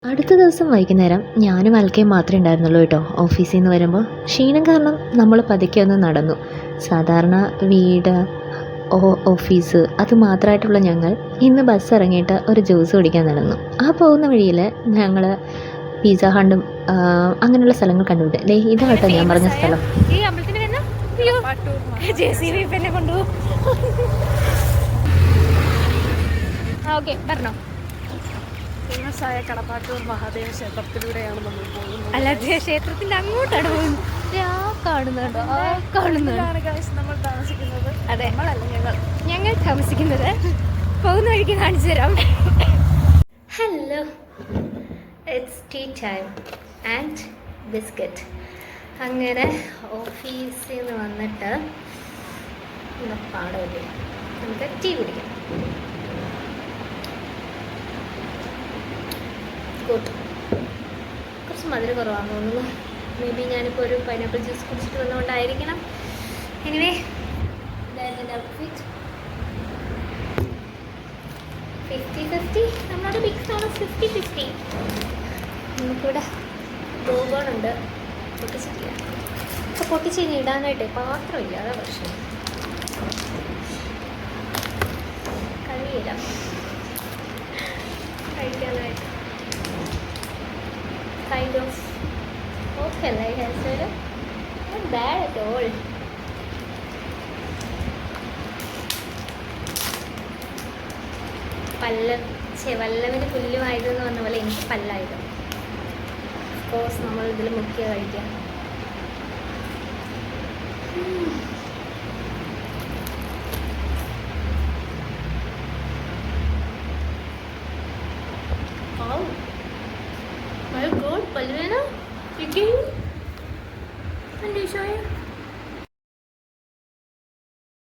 അടുത്ത ദിവസം വൈകുന്നേരം ഞാനും അൽക്കയും മാത്രമേ ഉണ്ടായിരുന്നുള്ളൂ കേട്ടോ. ഓഫീസിൽ നിന്ന് വരുമ്പോൾ ക്ഷീണം കാരണം നമ്മൾ പതുക്കെ ഒന്ന് നടന്നു. സാധാരണ വീട്, ഓഫീസ് അത് മാത്രമായിട്ടുള്ള ഞങ്ങൾ ഇന്ന് ബസ് ഇറങ്ങിയിട്ട് ഒരു ജ്യൂസ് കുടിക്കാൻ നടന്നു. ആ പോകുന്ന വഴിയിൽ ഞങ്ങൾ പിസ്സ ഹണ്ടും അങ്ങനെയുള്ള സ്ഥലങ്ങൾ കണ്ടുപിടി. ഇതാ കേട്ടോ ഞാൻ പറഞ്ഞ സ്ഥലം. പറഞ്ഞോ. ഫേമസായ കടപ്പാട്ടൂർ മഹാദേവ ക്ഷേത്രത്തിലൂടെയാണ് നമ്മൾ പോകുന്നത്. അല്ല, ക്ഷേത്രത്തിന്റെ അങ്ങോട്ടാണ് പോകുന്നത്. കാണുന്നുണ്ടോ? കാണുന്നതാണ് നമ്മൾ താമസിക്കുന്നത്. അതെ, നമ്മളല്ല, ഞങ്ങൾ താമസിക്കുന്നത്. പോകുന്ന വഴിക്ക് കാണിച്ചു തരാം. Hello, it's tea time and biscuit. അങ്ങനെ ഓഫീസിൽ നിന്ന് വന്നിട്ട് പാടമില്ല, നമുക്ക് ടീ കുടിക്കാം. കുറച്ച് മധുരം കുറവാണെന്ന് തോന്നുന്നു. മേ ബി ഞാനിപ്പോൾ ഒരു പൈനാപ്പിൾ ജ്യൂസ് കുടിച്ചിട്ട് വന്നുകൊണ്ടായിരിക്കണം. എനിവേ, ഇതായിരുന്നു ഔട്ട്ഫിറ്റ്. 50-50. നമ്മുടെ ബിഗ് സ്റ്റോൺസ് 50-50. നമുക്കിവിടെ ബോബോണുണ്ട്, പൊട്ടിച്ചിട്ടില്ല. അപ്പോൾ പൊട്ടിച്ച് കഴിഞ്ഞ് ഇടാനായിട്ട് പാത്രമില്ല, അതാ പ്രശ്നം. കഴിയില്ല കഴിക്കാനായിട്ട്. Kind of okay like hairstyle, not bad at all. വല്ലവന് പുല്ലുമായതെന്ന് പറഞ്ഞ പോലെ എനിക്ക് പല്ലായത്. കോഴ്സ് നമ്മൾ ഇതിൽ മുക്കിയ കഴിക്കാം. My God, Palvena, again? And you show it?